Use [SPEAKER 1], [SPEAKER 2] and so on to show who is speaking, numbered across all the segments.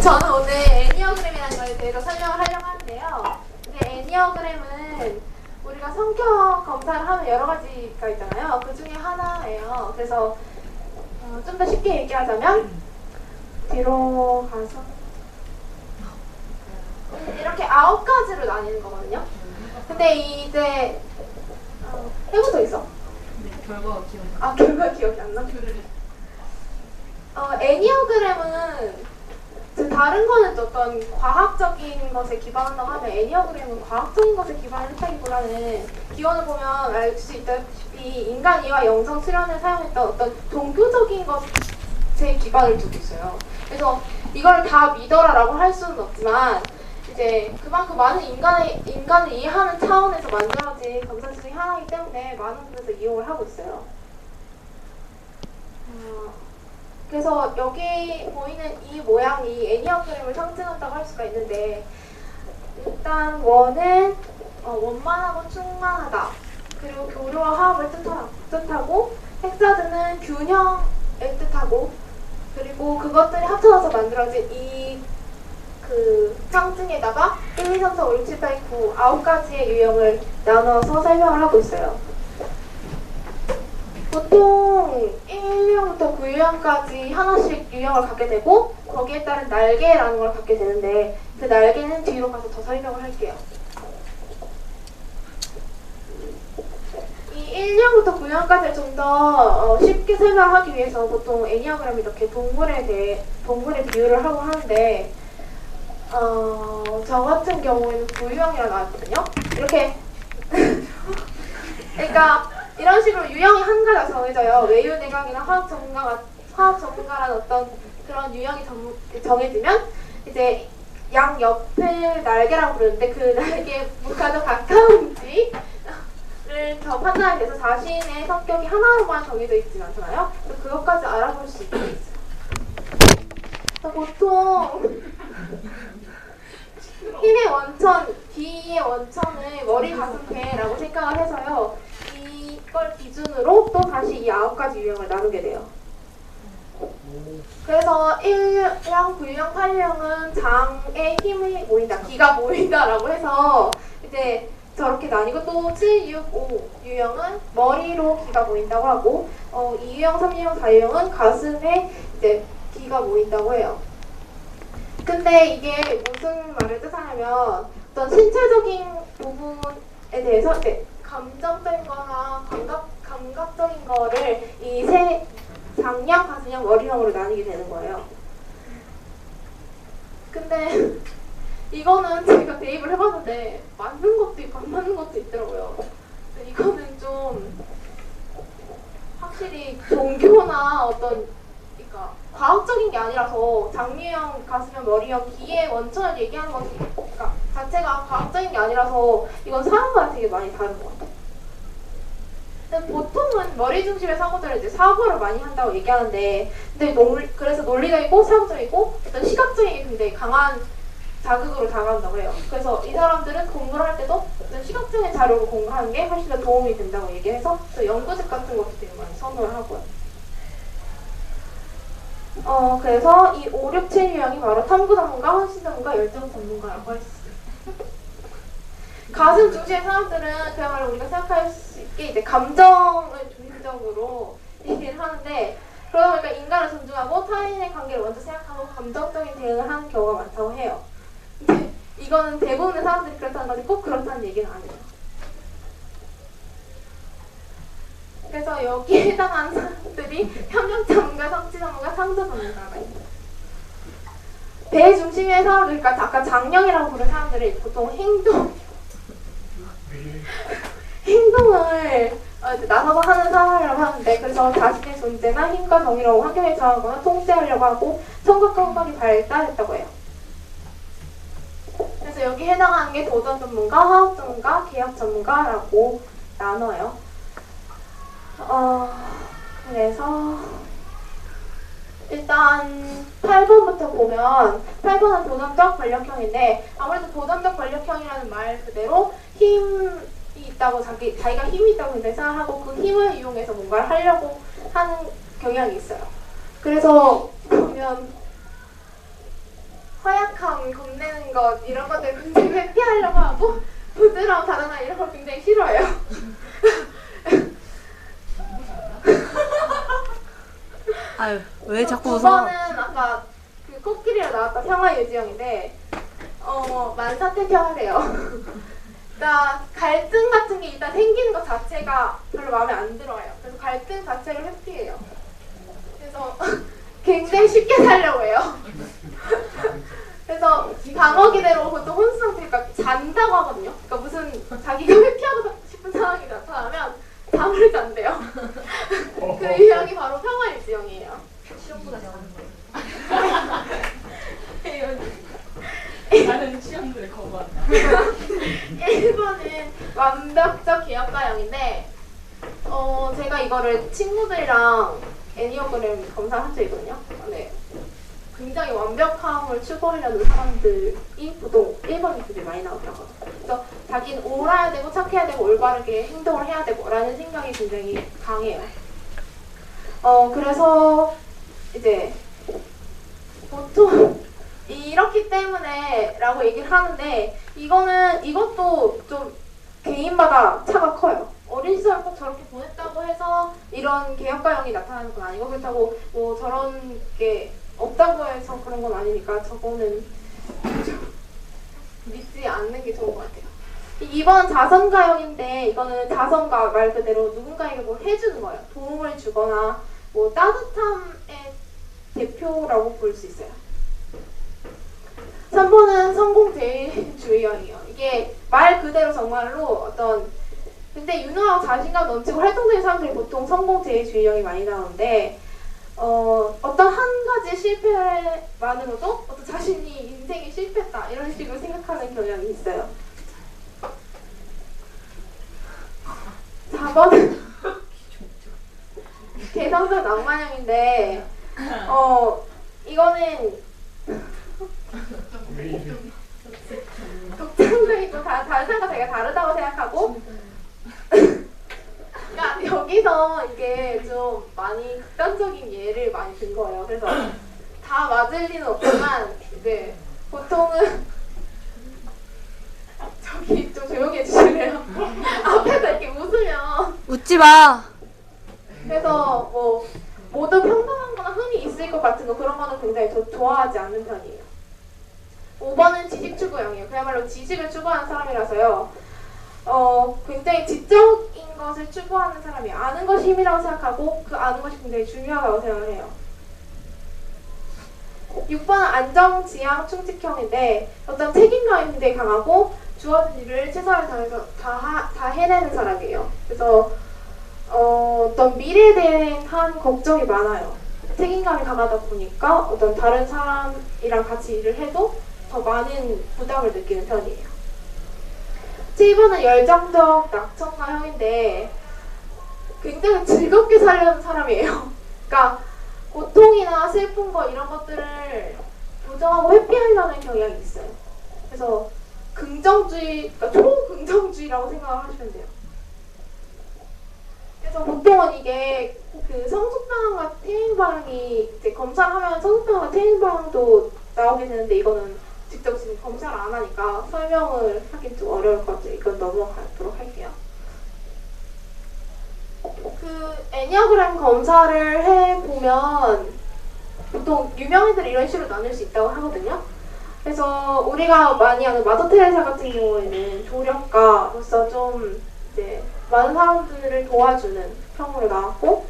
[SPEAKER 1] 저는 오늘 애니어그램이라는 거에 대해서 설명을 하려고 하는데요. 근데 애니어그램은 우리가 성격 검사를 하면 여러 가지가 있잖아요. 그 중에 하나예요. 그래서 좀 더 쉽게 얘기하자면 뒤로 가서 이렇게 9가지로 나뉘는 거거든요. 근데 이제 해본 적 있어?
[SPEAKER 2] 네, 결과가 기억이
[SPEAKER 1] 결과 기억이 안 나? 애니어그램은 다른 거는 어떤 과학적인 것에 기반한다고 하면 애니어그램은 과학적인 것에 기반을 했다기보다는 기원을 보면 알 수 있다시피 인간 이와 영성 수련을 사용했던 어떤 종교적인 것에 기반을 두고 있어요. 그래서 이걸 다 믿어라라고 할 수는 없지만 이제 그만큼 많은 인간을 이해하는 차원에서 만들어진 검사 중에 하나이기 때문에 많은 곳에서 이용을 하고 있어요. 그래서 여기 보이는 이 모양이 애니어그램을 상징한다고 할 수가 있는데 일단 원은 원만하고 충만하다. 그리고 교류와 화합을 뜻하고 헥사드는 균형을 뜻하고 그리고 그것들이 합쳐져서 만들어진 이 상징에다가 1, 2, 3, 4, 5, 6, 7, 8, 9 9가지의 유형을 나눠서 설명을 하고 있어요. 보통 1유형부터 9유형까지 하나씩 유형을 갖게 되고 거기에 따른 날개라는 걸 갖게 되는데 그 날개는 뒤로 가서 더 설명을 할게요. 이 1유형부터 9유형까지를 좀 더 쉽게 설명하기 위해서 보통 애니어그램이 이렇게 동물에 비유를 하고 하는데 저 같은 경우에는 9유형이라 나왔거든요. 이렇게 그러니까 이런 식으로 유형이 한 가지가 정해져요. 외유내각이나 화학 전문가라는 어떤 그런 유형이 정해지면 이제 양 옆을 날개라고 부르는데 그 날개에 뭐가 더 가까운지를 더 판단이 돼서 자신의 성격이 하나로만 정해져 있진 않잖아요. 그래서 그것까지 알아볼 수 있게 있어요. 보통 힘의 원천, 기의 원천을 머리, 가슴, 배라고 생각을 해서요. 이걸 기준으로 또 다시 이 9가지 유형을 나누게 돼요. 그래서 1유형, 9유형, 8유형은 장에 힘이 모인다, 기가 모인다라고 해서 이제 저렇게 나뉘고 또 7, 6, 5 유형은 머리로 기가 모인다고 하고 2유형, 3유형, 4유형은 가슴에 이제 기가 모인다고 해요. 근데 이게 무슨 말을 뜻하냐면 어떤 신체적인 부분에 대해서 이제 감정적인 거나 감각적인 거를 이 세 장형, 가슴형, 머리형으로 나뉘게 되는 거예요. 근데 이거는 제가 대입을 해봤는데 맞는 것도 있고 안 맞는 것도 있더라고요. 근데 이거는 좀 확실히 종교나 어떤 그러니까 과학적인 게 아니라서 장유형, 가슴형, 머리형, 기의 원천을 얘기하는 것이 그러니까 자체가 과학적인 게 아니라서 이건 사람마다 되게 많이 다른 것 같아요. 근데 보통은 머리 중심의 사고들을 이제 사고를 많이 한다고 얘기하는데 근데 그래서 논리적이고 사고적이고 어떤 시각적인 게 굉장히 강한 자극으로 다가온다고 해요. 그래서 이 사람들은 공부를 할 때도 어떤 시각적인 자료로 공부하는 게 훨씬 더 도움이 된다고 얘기해서 또 연구책 같은 것도 되게 많이 선호를 하고요. 그래서 이 5, 6, 7 유형이 바로 탐구 전문가, 헌신 전문가, 열정 전문가라고 할 수 있어요. 가슴 중심의 사람들은 그야말로 우리가 생각할 수 있게 이제 감정을 중심적으로 얘기를 하는데 그러다 보니까 인간을 존중하고 타인의 관계를 먼저 생각하고 감정적인 대응을 하는 경우가 많다고 해요. 근데 이거는 대부분의 사람들이 그렇다는 거지 꼭 그렇다는 얘기는 아니에요. 그래서 여기에 해당하는 사람들이 협력 전문가, 성취 전문가, 상조 전문가가 있어요. 배 중심의 사람들, 그러니까 아까 장령이라고 부른 사람들이 보통 행동을 나서서 하는 사람이라고 하는데 그래서 자신의 존재나 힘과 정의로 환경에 저항하거나 통제하려고 하고 청각과 후각이 발달했다고 해요. 그래서 여기 해당하는 게 도전 전문가, 화학 전문가, 계약 전문가라고 나눠요. 그래서 일단 8번부터 보면 8번은 도전적 권력형인데 아무래도 도전적 권력형이라는 말 그대로 힘이 있다고 자기가 힘이 있다고 굉장히 생각하고 그 힘을 이용해서 뭔가를 하려고 하는 경향이 있어요. 그래서 보면 겁내는 것 이런 것들 굉장히 회피하려고 하고 부드러운 다정한 이런 걸 굉장히 싫어해요.
[SPEAKER 2] 아유, 왜 자꾸
[SPEAKER 1] 두
[SPEAKER 2] 웃어?
[SPEAKER 1] 번은 아까 그 코끼리로 나왔던 평화 유지형인데 만사태결해요. 그러니까 갈등 같은 게 일단 생기는 것 자체가 별로 마음에 안 들어요. 그래서 갈등 자체를 회피해요. 그래서 굉장히 쉽게 살려고 해요. 그래서 방어기대로 보통 혼수 상태가 잔다고 하거든요. 그러니까 무슨 자기가 회피하고 싶은 상황이 나타나면 잠을 잔대요. 그 유형이 바로 평화 유지형이에요.
[SPEAKER 3] 시험보다 잘하는 거예요. 나는 시험들을 거부한다.
[SPEAKER 1] 1번은 완벽적 기억가형인데 제가 이거를 친구들이랑 애니어그램 검사를 한 적이 있거든요. 근데 굉장히 완벽함을 추구하려는 사람들이 보통 1번이 되게 많이 나오더라고요. 그래서 자기는 옳아야 되고 착해야 되고 올바르게 행동을 해야 되고 라는 생각이 굉장히 강해요. 그래서 이제 보통 이렇기 때문에 라고 얘기를 하는데 이것도 좀 개인마다 차가 커요. 어린 시절 꼭 저렇게 보냈다고 해서 이런 개혁가형이 나타나는 건 아니고 그렇다고 뭐 저런 게 없다고 해서 그런 건 아니니까 저거는 믿지 않는 게 좋은 것 같아요. 2번 자선가형인데 이거는 자선가 말 그대로 누군가에게 뭘 해주는 거예요. 도움을 주거나 뭐 따뜻함의 대표라고 볼 수 있어요. 3번은 성공제일주의형이에요. 이게 말 그대로 정말로 어떤 근데 유능하고 자신감 넘치고 활동적인 사람들이 보통 성공제일주의형이 많이 나오는데 어떤 한 가지 실패만으로도 어떤 자신이 인생에 실패했다 이런 식으로 생각하는 경향이 있어요. 4번은 개성적 낭만형인데 이거는 독창적이고 다른 사람과 되게 다르다고 생각하고 그러니까 여기서 이게 좀 많이 극단적인 예를 많이 든 거예요. 그래서 다 맞을 리는 없지만 이제 보통은 저기 좀 조용히 해주실래요? 앞에서 이렇게 웃으면
[SPEAKER 2] 웃지 마.
[SPEAKER 1] 그래서 뭐 모두 평등한 거나 흠이 있을 것 같은 거 그런 거는 굉장히 좋아하지 않는 편이에요. 5번은 지식 추구형이에요. 그야말로 지식을 추구하는 사람이라서요. 굉장히 지적인 것을 추구하는 사람이에요. 아는 것이 힘이라고 생각하고 그 아는 것이 굉장히 중요하다고 생각을 해요. 6번은 안정지향 충직형인데 어떤 책임감이 굉장히 강하고 주어진 일을 최선을 다해서 다 해내는 사람이에요. 그래서 어떤 미래에 대한 걱정이 많아요. 책임감이 강하다 보니까 어떤 다른 사람이랑 같이 일을 해도 더 많은 부담을 느끼는 편이에요. 7번은 열정적 낙천가형인데 굉장히 즐겁게 살려는 사람이에요. 그러니까 고통이나 슬픈 거 이런 것들을 부정하고 회피하려는 경향이 있어요. 그래서 긍정주의, 그러니까 초긍정주의라고 생각을 하시면 돼요. 그래서 보통은 이게 그 성숙방황과 태행방황이 이제 검사를 하면 성숙방황과 태행방황도 나오게 되는데 이거는 직접 지금 검사를 안 하니까 설명을 하긴 좀 어려울 것 같아요. 이건 넘어가도록 할게요. 그 애니어그램 검사를 해보면 보통 유명인들이 이런 식으로 나눌 수 있다고 하거든요. 그래서 우리가 많이 아는 마더 테레사 같은 경우에는 조력가로서 좀 이제 많은 사람들을 도와주는 평으로 나왔고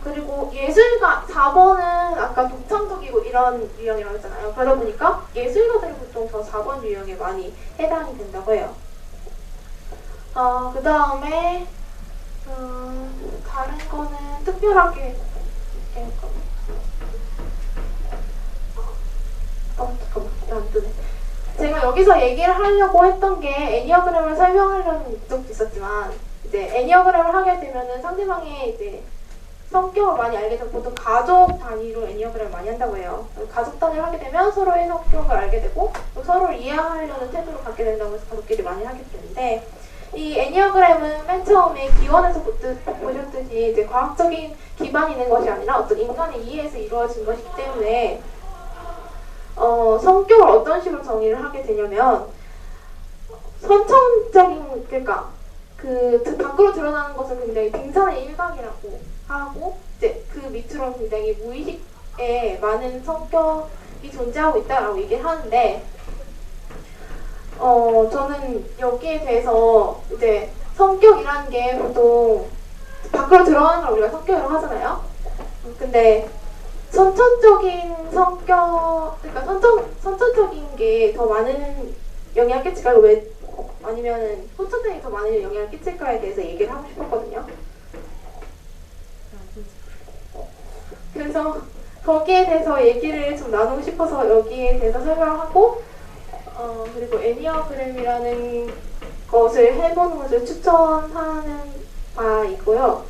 [SPEAKER 1] 그리고 예술가 4번은 아까 독창적이고 이런 유형이라고 했잖아요. 그러다 보니까 예술가들이 보통 저 4번 유형에 많이 해당이 된다고 해요. 그 다음에 다른 거는 특별하게 잠깐만 안 뜨네. 제가 여기서 얘기를 하려고 했던 게 애니어그램을 설명하려는 목적도 있었지만 이제 애니어그램을 하게 되면은 상대방의 이제 성격을 많이 알게 되고 보통 가족 단위로 애니어그램을 많이 한다고 해요. 가족 단위로 하게 되면 서로의 성격을 알게 되고 또 서로를 이해하려는 태도를 갖게 된다고 해서 가족끼리 많이 하게 되는데 이 애니어그램은 맨 처음에 기원에서 보셨듯이 이제 과학적인 기반이 있는 것이 아니라 어떤 인간의 이해에서 이루어진 것이기 때문에 성격을 어떤 식으로 정의를 하게 되냐면 선천적인 그러니까 그 밖으로 드러나는 것은 굉장히 빙산의 일각이라고 하고 이제 그 밑으로는 굉장히 무의식에 많은 성격이 존재하고 있다라고 얘기를 하는데 저는 여기에 대해서 이제 성격이라는 게 보통 밖으로 드러나는 걸 우리가 성격이라고 하잖아요. 근데 선천적인 성격, 그러니까 선천적인 게 더 많은 영향을 끼칠까요? 왜 아니면은 후천적인 게 더 많은 영향을 끼칠까에 대해서 얘기를 하고 싶었거든요. 그래서 거기에 대해서 얘기를 좀 나누고 싶어서 여기에 대해서 설명을 하고 그리고 애니어그램이라는 것을 해보는 것을 추천하는 바이고요.